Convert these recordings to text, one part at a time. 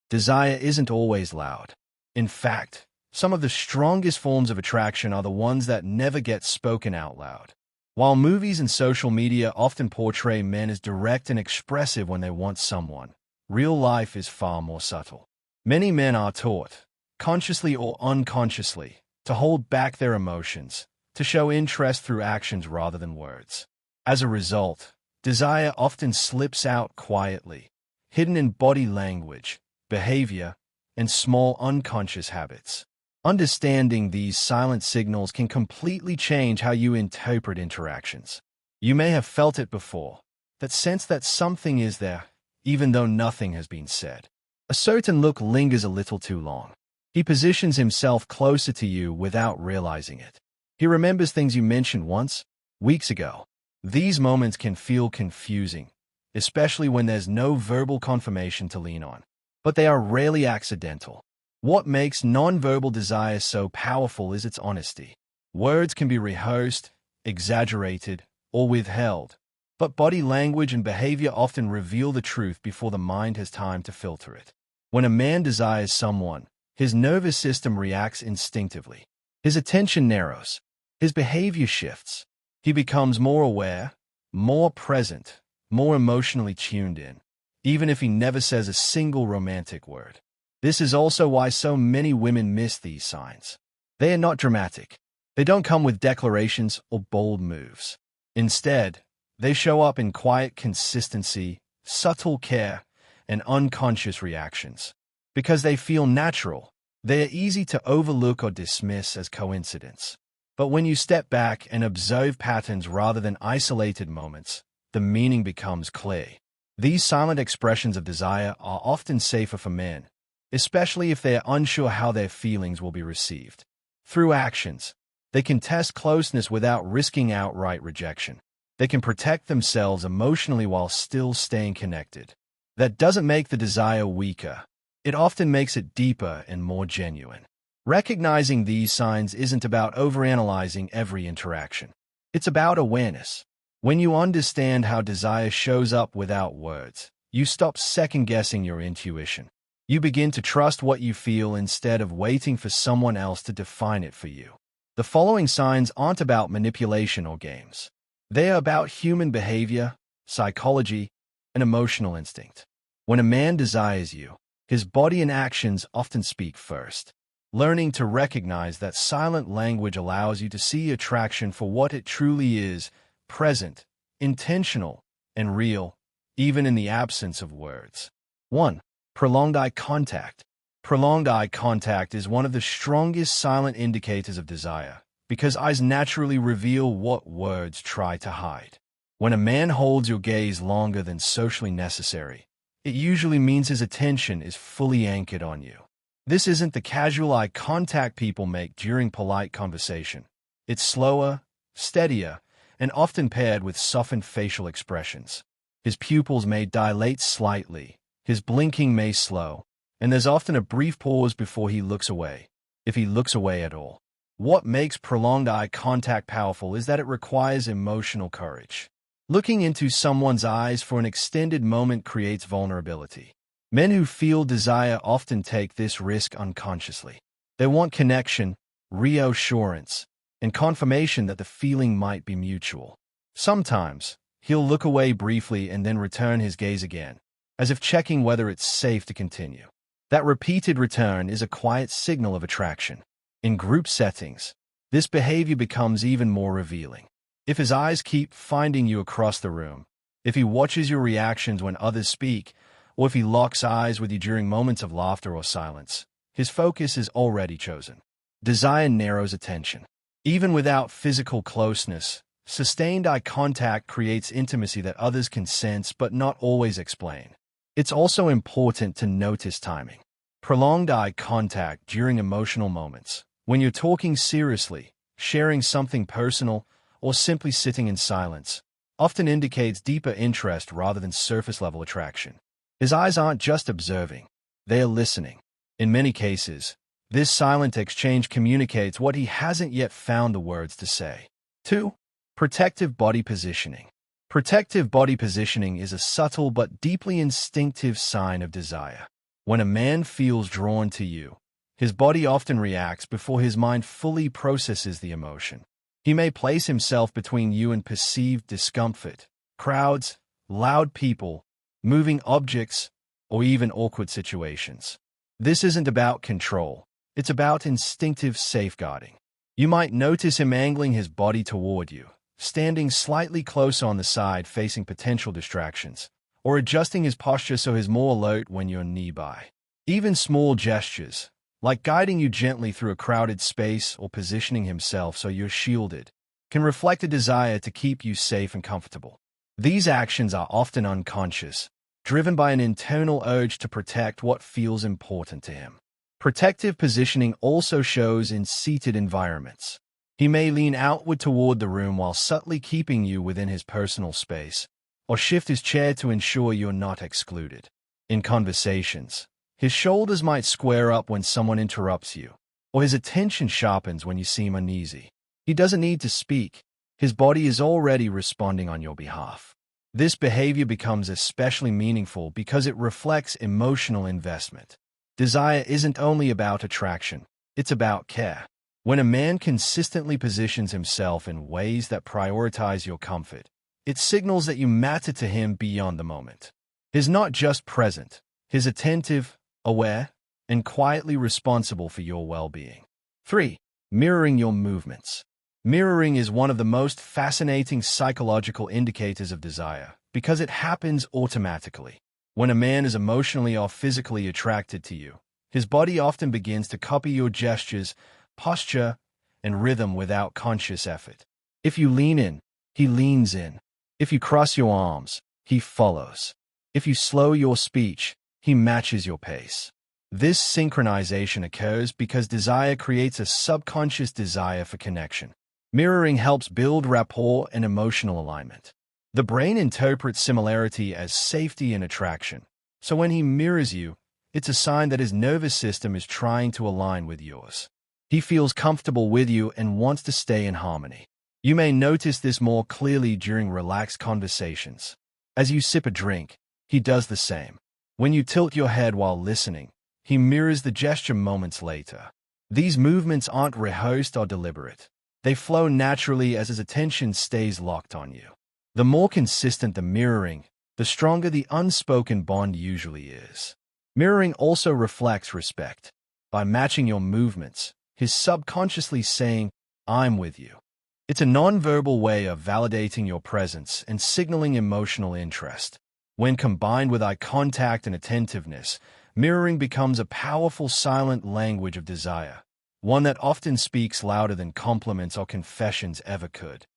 desire isn't always loud. In fact, some of the strongest forms of attraction are the ones that never get spoken out loud. While movies and social media often portray men as direct and expressive when they want someone, real life is far more subtle. Many men are taught, consciously or unconsciously, to hold back their emotions, to show interest through actions rather than words. As a result, desire often slips out quietly, hidden in body language, behavior, and small unconscious habits. Understanding these silent signals can completely change how you interpret interactions. You may have felt it before, that sense that something is there, even though nothing has been said. A certain look lingers a little too long. He positions himself closer to you without realizing it. He remembers things you mentioned once, weeks ago. These moments can feel confusing, especially when there's no verbal confirmation to lean on. But they are rarely accidental. What makes nonverbal desire so powerful is its honesty. Words can be rehearsed, exaggerated, or withheld, but body language and behavior often reveal the truth before the mind has time to filter it. When a man desires someone, his nervous system reacts instinctively. His attention narrows. His behavior shifts. He becomes more aware, more present, more emotionally tuned in, even if he never says a single romantic word. This is also why so many women miss these signs. They are not dramatic. They don't come with declarations or bold moves. Instead, they show up in quiet consistency, subtle care, and unconscious reactions. Because they feel natural, they are easy to overlook or dismiss as coincidence. But when you step back and observe patterns rather than isolated moments, the meaning becomes clear. These silent expressions of desire are often safer for men, especially if they are unsure how their feelings will be received. Through actions, they can test closeness without risking outright rejection. They can protect themselves emotionally while still staying connected. That doesn't make the desire weaker. It often makes it deeper and more genuine. Recognizing these signs isn't about overanalyzing every interaction. It's about awareness. When you understand how desire shows up without words, you stop second-guessing your intuition. You begin to trust what you feel instead of waiting for someone else to define it for you. The following signs aren't about manipulation or games. They are about human behavior, psychology, and emotional instinct. When a man desires you, his body and actions often speak first. Learning to recognize that silent language allows you to see attraction for what it truly is, present, intentional, and real, even in the absence of words. 1. Prolonged eye contact. Prolonged eye contact is one of the strongest silent indicators of desire, because eyes naturally reveal what words try to hide. When a man holds your gaze longer than socially necessary, it usually means his attention is fully anchored on you. This isn't the casual eye contact people make during polite conversation. It's slower, steadier, and often paired with softened facial expressions. His pupils may dilate slightly, his blinking may slow, and there's often a brief pause before he looks away, if he looks away at all. What makes prolonged eye contact powerful is that it requires emotional courage. Looking into someone's eyes for an extended moment creates vulnerability. Men who feel desire often take this risk unconsciously. They want connection, reassurance, and confirmation that the feeling might be mutual. Sometimes, he'll look away briefly and then return his gaze again, as if checking whether it's safe to continue. That repeated return is a quiet signal of attraction. In group settings, this behavior becomes even more revealing. If his eyes keep finding you across the room, if he watches your reactions when others speak, or if he locks eyes with you during moments of laughter or silence, his focus is already chosen. Desire narrows attention. Even without physical closeness, sustained eye contact creates intimacy that others can sense but not always explain. It's also important to notice timing. Prolonged eye contact during emotional moments, when you're talking seriously, sharing something personal, or simply sitting in silence, often indicates deeper interest rather than surface-level attraction. His eyes aren't just observing, they are listening. In many cases, this silent exchange communicates what he hasn't yet found the words to say. 2. Protective body positioning. Protective body positioning is a subtle but deeply instinctive sign of desire. When a man feels drawn to you, his body often reacts before his mind fully processes the emotion. He may place himself between you and perceived discomfort, crowds, loud people, moving objects, or even awkward situations. This isn't about control. It's about instinctive safeguarding. You might notice him angling his body toward you, standing slightly closer on the side facing potential distractions, or adjusting his posture so he's more alert when you're nearby. Even small gestures, like guiding you gently through a crowded space or positioning himself so you're shielded, can reflect a desire to keep you safe and comfortable. These actions are often unconscious, driven by an internal urge to protect what feels important to him. Protective positioning also shows in seated environments. He may lean outward toward the room while subtly keeping you within his personal space, or shift his chair to ensure you're not excluded. In conversations, his shoulders might square up when someone interrupts you, or his attention sharpens when you seem uneasy. He doesn't need to speak. His body is already responding on your behalf. This behavior becomes especially meaningful because it reflects emotional investment. Desire isn't only about attraction, it's about care. When a man consistently positions himself in ways that prioritize your comfort, it signals that you matter to him beyond the moment. He's not just present, he's attentive, aware, and quietly responsible for your well-being. 3. Mirroring your movements. Mirroring is one of the most fascinating psychological indicators of desire because it happens automatically. When a man is emotionally or physically attracted to you, his body often begins to copy your gestures, posture, and rhythm without conscious effort. If you lean in, he leans in. If you cross your arms, he follows. If you slow your speech, he matches your pace. This synchronization occurs because desire creates a subconscious desire for connection. Mirroring helps build rapport and emotional alignment. The brain interprets similarity as safety and attraction, so when he mirrors you, it's a sign that his nervous system is trying to align with yours. He feels comfortable with you and wants to stay in harmony. You may notice this more clearly during relaxed conversations. As you sip a drink, he does the same. When you tilt your head while listening, he mirrors the gesture moments later. These movements aren't rehearsed or deliberate. They flow naturally as his attention stays locked on you. The more consistent the mirroring, the stronger the unspoken bond usually is. Mirroring also reflects respect. By matching your movements, he's subconsciously saying, "I'm with you." It's a nonverbal way of validating your presence and signaling emotional interest. When combined with eye contact and attentiveness, mirroring becomes a powerful silent language of desire, one that often speaks louder than compliments or confessions ever could.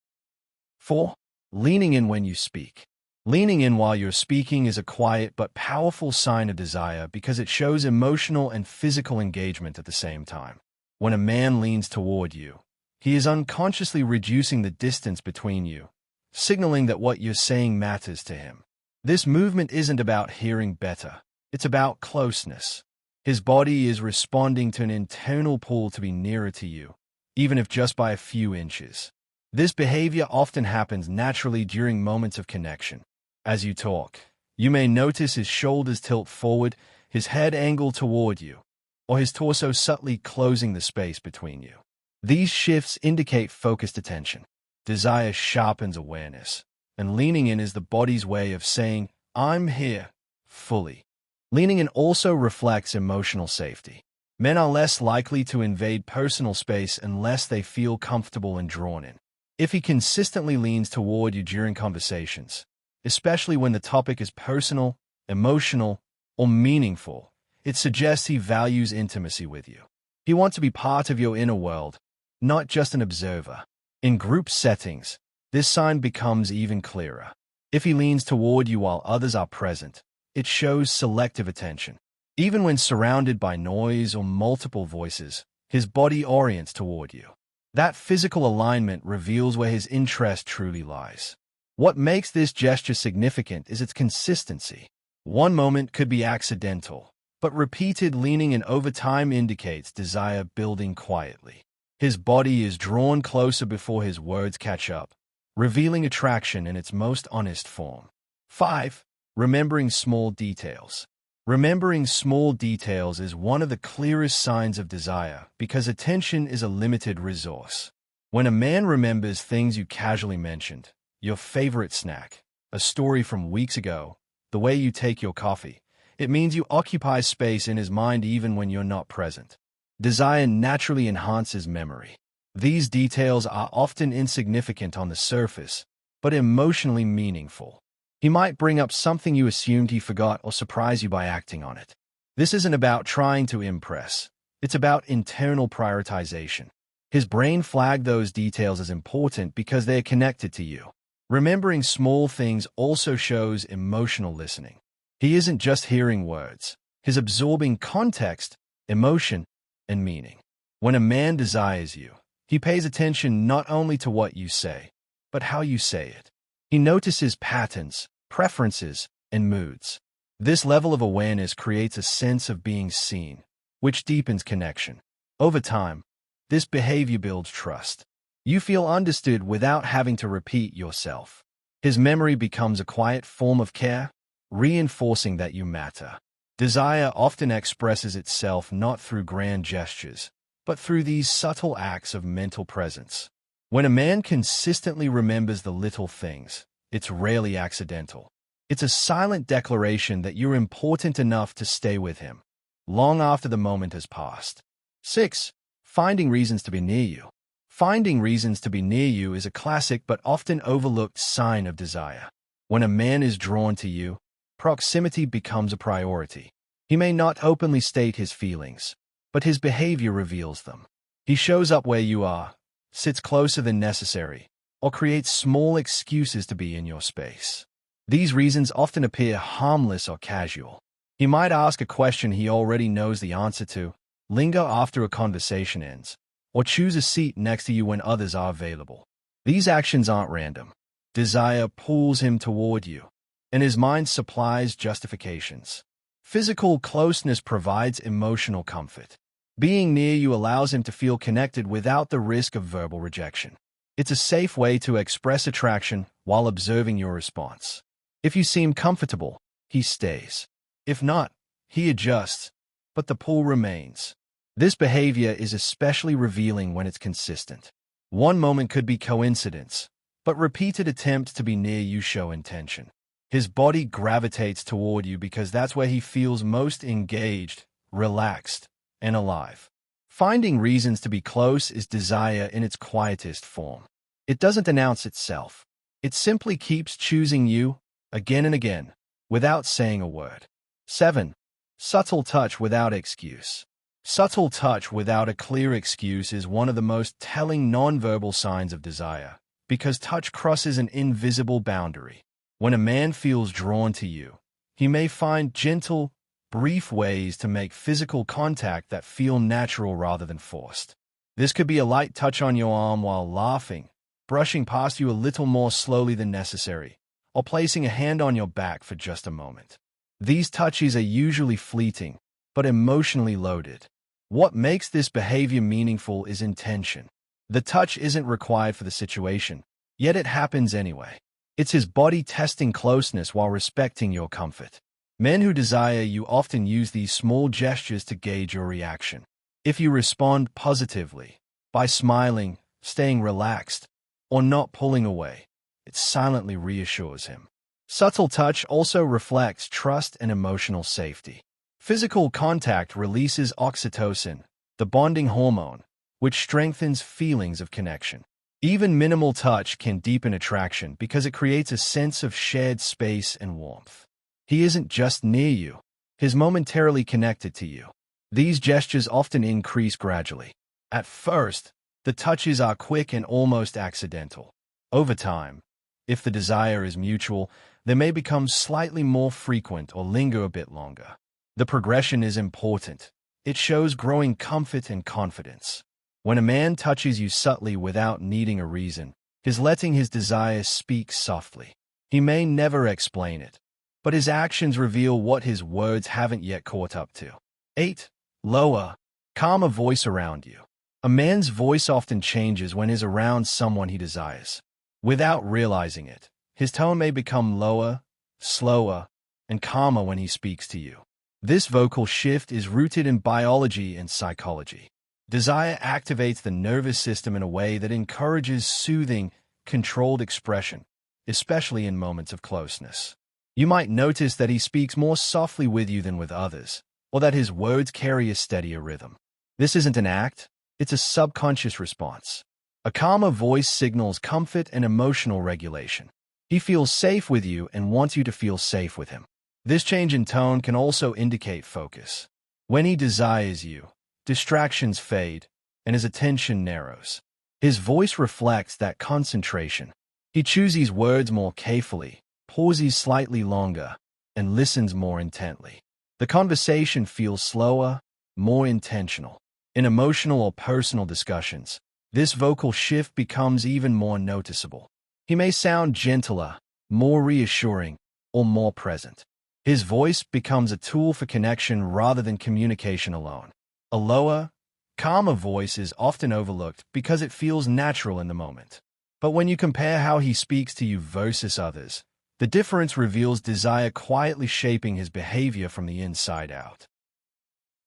4. Leaning in when you speak. Leaning in while you're speaking is a quiet but powerful sign of desire because it shows emotional and physical engagement at the same time. When a man leans toward you, he is unconsciously reducing the distance between you, signaling that what you're saying matters to him. This movement isn't about hearing better, it's about closeness. His body is responding to an internal pull to be nearer to you, even if just by a few inches. This behavior often happens naturally during moments of connection. As you talk, you may notice his shoulders tilt forward, his head angled toward you, or his torso subtly closing the space between you. These shifts indicate focused attention. Desire sharpens awareness, and leaning in is the body's way of saying, "I'm here," fully. Leaning in also reflects emotional safety. Men are less likely to invade personal space unless they feel comfortable and drawn in. If he consistently leans toward you during conversations, especially when the topic is personal, emotional, or meaningful, it suggests he values intimacy with you. He wants to be part of your inner world, not just an observer. In group settings, this sign becomes even clearer. If he leans toward you while others are present, it shows selective attention. Even when surrounded by noise or multiple voices, his body orients toward you. That physical alignment reveals where his interest truly lies. What makes this gesture significant is its consistency. One moment could be accidental, but repeated leaning in over time indicates desire building quietly. His body is drawn closer before his words catch up, revealing attraction in its most honest form. 5. Remembering small details. Remembering small details is one of the clearest signs of desire because attention is a limited resource. When a man remembers things you casually mentioned, your favorite snack, a story from weeks ago, the way you take your coffee, it means you occupy space in his mind even when you're not present. Desire naturally enhances memory. These details are often insignificant on the surface, but emotionally meaningful. He might bring up something you assumed he forgot or surprise you by acting on it. This isn't about trying to impress. It's about internal prioritization. His brain flagged those details as important because they are connected to you. Remembering small things also shows emotional listening. He isn't just hearing words. He's absorbing context, emotion, and meaning. When a man desires you, he pays attention not only to what you say, but how you say it. He notices patterns, preferences, and moods. This level of awareness creates a sense of being seen, which deepens connection. Over time, this behavior builds trust. You feel understood without having to repeat yourself. His memory becomes a quiet form of care, reinforcing that you matter. Desire often expresses itself not through grand gestures, but through these subtle acts of mental presence. When a man consistently remembers the little things, it's rarely accidental. It's a silent declaration that you're important enough to stay with him, long after the moment has passed. 6. Finding reasons to be near you. Finding reasons to be near you is a classic but often overlooked sign of desire. When a man is drawn to you, proximity becomes a priority. He may not openly state his feelings, but his behavior reveals them. He shows up where you are, sits closer than necessary, or creates small excuses to be in your space. These reasons often appear harmless or casual. He might ask a question he already knows the answer to, linger after a conversation ends, or choose a seat next to you when others are available. These actions aren't random. Desire pulls him toward you, and his mind supplies justifications. Physical closeness provides emotional comfort. Being near you allows him to feel connected without the risk of verbal rejection. It's a safe way to express attraction while observing your response. If you seem comfortable, he stays. If not, he adjusts, but the pull remains. This behavior is especially revealing when it's consistent. One moment could be coincidence, but repeated attempts to be near you show intention. His body gravitates toward you because that's where he feels most engaged, relaxed, and alive. Finding reasons to be close is desire in its quietest form. It doesn't announce itself. It simply keeps choosing you, again and again, without saying a word. 7. Subtle touch without excuse. Subtle touch without a clear excuse is one of the most telling nonverbal signs of desire, because touch crosses an invisible boundary. When a man feels drawn to you, he may find gentle, brief ways to make physical contact that feel natural rather than forced. This could be a light touch on your arm while laughing, brushing past you a little more slowly than necessary, or placing a hand on your back for just a moment. These touches are usually fleeting, but emotionally loaded. What makes this behavior meaningful is intention. The touch isn't required for the situation, yet it happens anyway. It's his body testing closeness while respecting your comfort. Men who desire you often use these small gestures to gauge your reaction. If you respond positively, by smiling, staying relaxed, or not pulling away, it silently reassures him. Subtle touch also reflects trust and emotional safety. Physical contact releases oxytocin, the bonding hormone, which strengthens feelings of connection. Even minimal touch can deepen attraction because it creates a sense of shared space and warmth. He isn't just near you, he's momentarily connected to you. These gestures often increase gradually. At first, the touches are quick and almost accidental. Over time, if the desire is mutual, they may become slightly more frequent or linger a bit longer. The progression is important. It shows growing comfort and confidence. When a man touches you subtly without needing a reason, he's letting his desire speak softly. He may never explain it, but his actions reveal what his words haven't yet caught up to. 8. Lower, calmer voice around you. A man's voice often changes when he's around someone he desires. Without realizing it, his tone may become lower, slower, and calmer when he speaks to you. This vocal shift is rooted in biology and psychology. Desire activates the nervous system in a way that encourages soothing, controlled expression, especially in moments of closeness. You might notice that he speaks more softly with you than with others, or that his words carry a steadier rhythm. This isn't an act, it's a subconscious response. A calmer voice signals comfort and emotional regulation. He feels safe with you and wants you to feel safe with him. This change in tone can also indicate focus. When he desires you, distractions fade, and his attention narrows. His voice reflects that concentration. He chooses words more carefully, pauses slightly longer, and listens more intently. The conversation feels slower, more intentional. In emotional or personal discussions, this vocal shift becomes even more noticeable. He may sound gentler, more reassuring, or more present. His voice becomes a tool for connection rather than communication alone. A lower, calmer voice is often overlooked because it feels natural in the moment. But when you compare how he speaks to you versus others, the difference reveals desire quietly shaping his behavior from the inside out.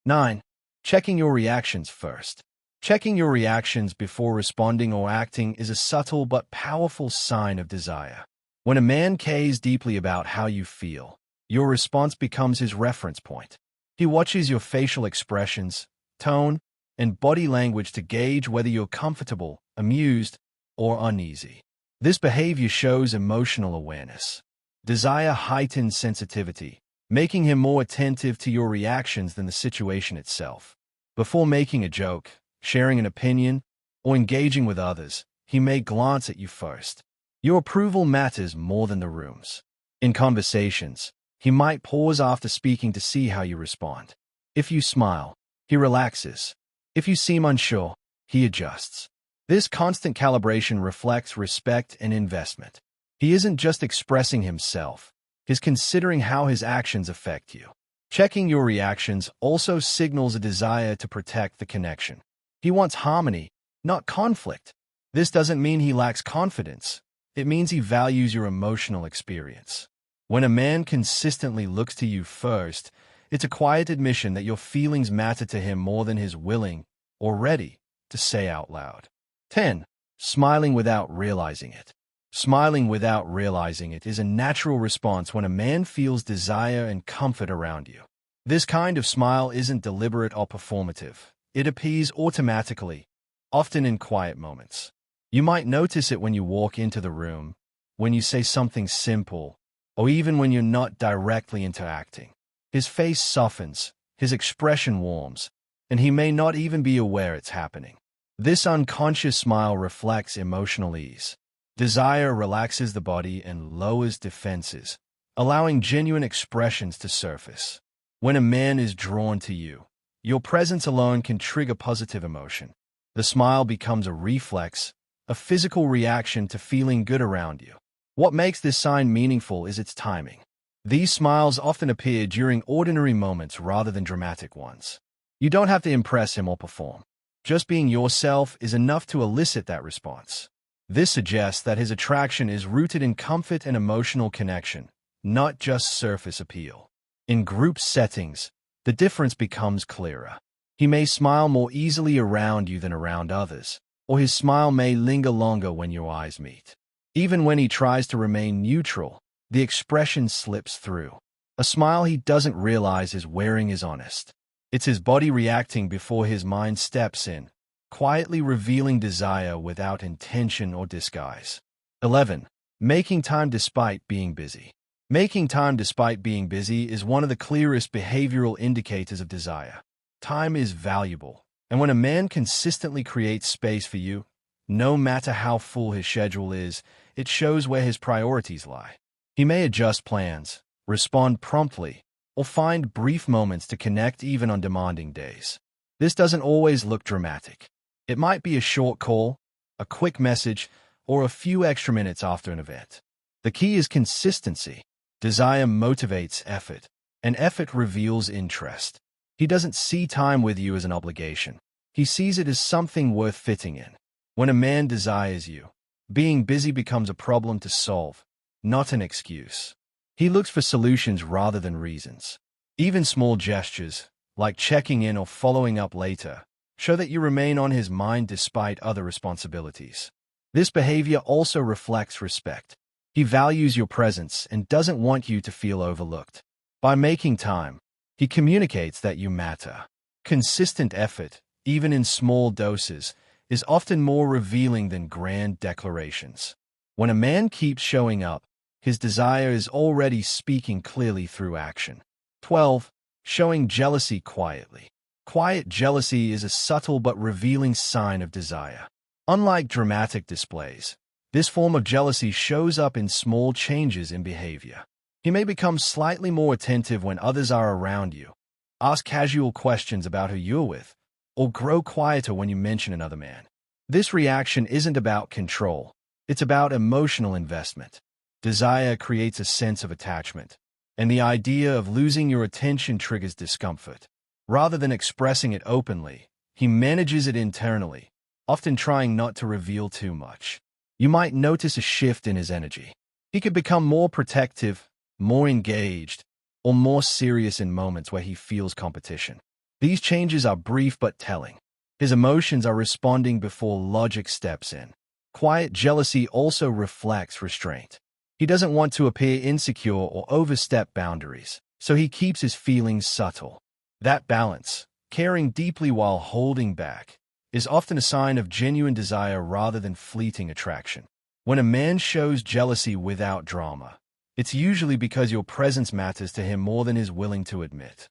9. Checking your reactions first. Checking your reactions before responding or acting is a subtle but powerful sign of desire. When a man cares deeply about how you feel, your response becomes his reference point. He watches your facial expressions, tone, and body language to gauge whether you're comfortable, amused, or uneasy. This behavior shows emotional awareness. Desire heightens sensitivity, making him more attentive to your reactions than the situation itself. Before making a joke, sharing an opinion, or engaging with others, he may glance at you first. Your approval matters more than the room's. In conversations, he might pause after speaking to see how you respond. If you smile, he relaxes. If you seem unsure, he adjusts. This constant calibration reflects respect and investment. He isn't just expressing himself, he's considering how his actions affect you. Checking your reactions also signals a desire to protect the connection. He wants harmony, not conflict. This doesn't mean he lacks confidence. It means he values your emotional experience. When a man consistently looks to you first, it's a quiet admission that your feelings matter to him more than his willing or ready to say out loud. 10. Smiling without realizing it. Smiling without realizing it is a natural response when a man feels desire and comfort around you. This kind of smile isn't deliberate or performative. It appears automatically, often in quiet moments. You might notice it when you walk into the room, when you say something simple, or even when you're not directly interacting. His face softens, his expression warms, and he may not even be aware it's happening. This unconscious smile reflects emotional ease. Desire relaxes the body and lowers defenses, allowing genuine expressions to surface. When a man is drawn to you, your presence alone can trigger positive emotion. The smile becomes a reflex, a physical reaction to feeling good around you. What makes this sign meaningful is its timing. These smiles often appear during ordinary moments rather than dramatic ones. You don't have to impress him or perform. Just being yourself is enough to elicit that response. This suggests that his attraction is rooted in comfort and emotional connection, not just surface appeal. In group settings, the difference becomes clearer. He may smile more easily around you than around others, or his smile may linger longer when your eyes meet. Even when he tries to remain neutral, the expression slips through. A smile he doesn't realize is wearing is honest. It's his body reacting before his mind steps in, quietly revealing desire without intention or disguise. 11. Making time despite being busy. Making time despite being busy is one of the clearest behavioral indicators of desire. Time is valuable, and when a man consistently creates space for you, no matter how full his schedule is, it shows where his priorities lie. He may adjust plans, respond promptly, or find brief moments to connect even on demanding days. This doesn't always look dramatic. It might be a short call, a quick message, or a few extra minutes after an event. The key is consistency. Desire motivates effort, and effort reveals interest. He doesn't see time with you as an obligation. He sees it as something worth fitting in. When a man desires you, being busy becomes a problem to solve, not an excuse. He looks for solutions rather than reasons. Even small gestures, like checking in or following up later, show that you remain on his mind despite other responsibilities. This behavior also reflects respect. He values your presence and doesn't want you to feel overlooked. By making time, he communicates that you matter. Consistent effort, even in small doses, is often more revealing than grand declarations. When a man keeps showing up, his desire is already speaking clearly through action. 12. Showing jealousy quietly. Quiet jealousy is a subtle but revealing sign of desire. Unlike dramatic displays, this form of jealousy shows up in small changes in behavior. He may become slightly more attentive when others are around you, ask casual questions about who you're with, or grow quieter when you mention another man. This reaction isn't about control, it's about emotional investment. Desire creates a sense of attachment, and the idea of losing your attention triggers discomfort. Rather than expressing it openly, he manages it internally, often trying not to reveal too much. You might notice a shift in his energy. He could become more protective, more engaged, or more serious in moments where he feels competition. These changes are brief but telling. His emotions are responding before logic steps in. Quiet jealousy also reflects restraint. He doesn't want to appear insecure or overstep boundaries, so he keeps his feelings subtle. That balance, caring deeply while holding back, is often a sign of genuine desire rather than fleeting attraction. When a man shows jealousy without drama, it's usually because your presence matters to him more than he's willing to admit.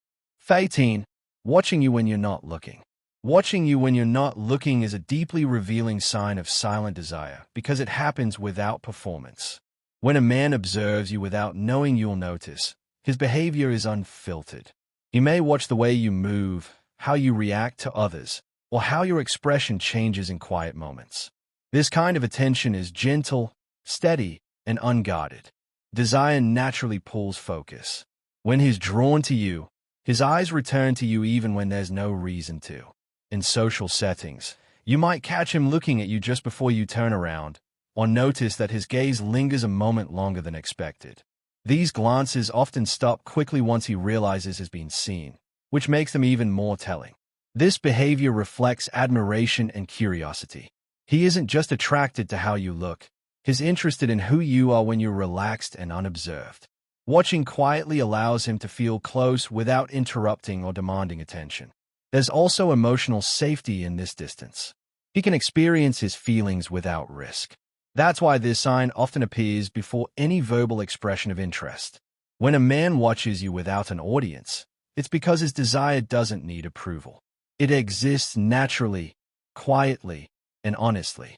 18. Watching you when you're not looking. Watching you when you're not looking is a deeply revealing sign of silent desire because it happens without performance. When a man observes you without knowing you'll notice, his behavior is unfiltered. He may watch the way you move, how you react to others, or how your expression changes in quiet moments. This kind of attention is gentle, steady, and unguarded. Desire naturally pulls focus. When he's drawn to you, his eyes return to you even when there's no reason to. In social settings, you might catch him looking at you just before you turn around, or notice that his gaze lingers a moment longer than expected. These glances often stop quickly once he realizes he's been seen, which makes them even more telling. This behavior reflects admiration and curiosity. He isn't just attracted to how you look, he's interested in who you are when you're relaxed and unobserved. Watching quietly allows him to feel close without interrupting or demanding attention. There's also emotional safety in this distance. He can experience his feelings without risk. That's why this sign often appears before any verbal expression of interest. When a man watches you without an audience, it's because his desire doesn't need approval. It exists naturally, quietly, and honestly.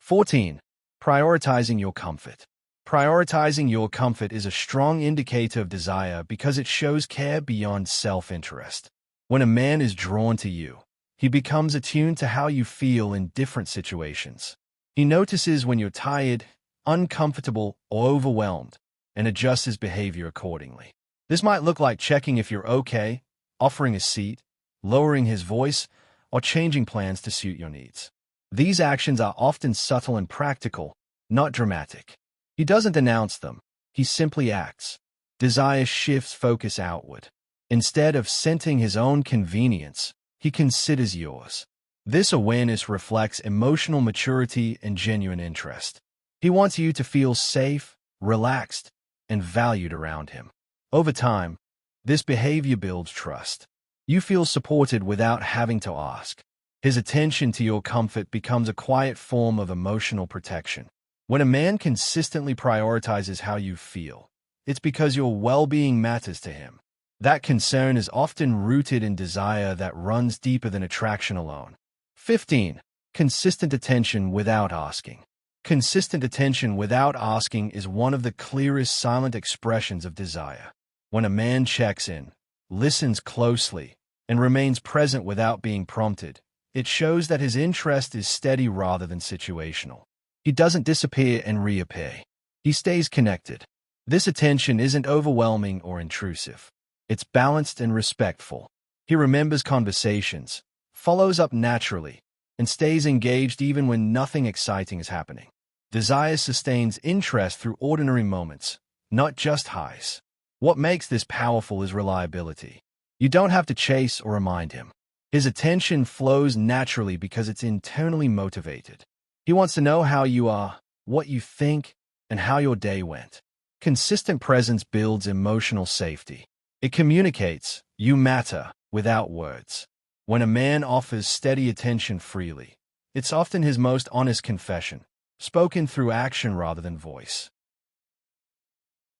14. Prioritizing your comfort. Prioritizing your comfort is a strong indicator of desire because it shows care beyond self-interest. When a man is drawn to you, he becomes attuned to how you feel in different situations. He notices when you're tired, uncomfortable, or overwhelmed, and adjusts his behavior accordingly. This might look like checking if you're okay, offering a seat, lowering his voice, or changing plans to suit your needs. These actions are often subtle and practical, not dramatic. He doesn't announce them, he simply acts. Desire shifts focus outward. Instead of centering his own convenience, he considers yours. This awareness reflects emotional maturity and genuine interest. He wants you to feel safe, relaxed, and valued around him. Over time, this behavior builds trust. You feel supported without having to ask. His attention to your comfort becomes a quiet form of emotional protection. When a man consistently prioritizes how you feel, it's because your well-being matters to him. That concern is often rooted in desire that runs deeper than attraction alone. 15. Consistent attention without asking. Consistent attention without asking is one of the clearest silent expressions of desire. When a man checks in, listens closely, and remains present without being prompted, it shows that his interest is steady rather than situational. He doesn't disappear and reappear. He stays connected. This attention isn't overwhelming or intrusive. It's balanced and respectful. He remembers conversations, follows up naturally, and stays engaged even when nothing exciting is happening. Desire sustains interest through ordinary moments, not just highs. What makes this powerful is reliability. You don't have to chase or remind him. His attention flows naturally because it's internally motivated. He wants to know how you are, what you think, and how your day went. Consistent presence builds emotional safety. It communicates, "You matter," without words. When a man offers steady attention freely, it's often his most honest confession, spoken through action rather than voice.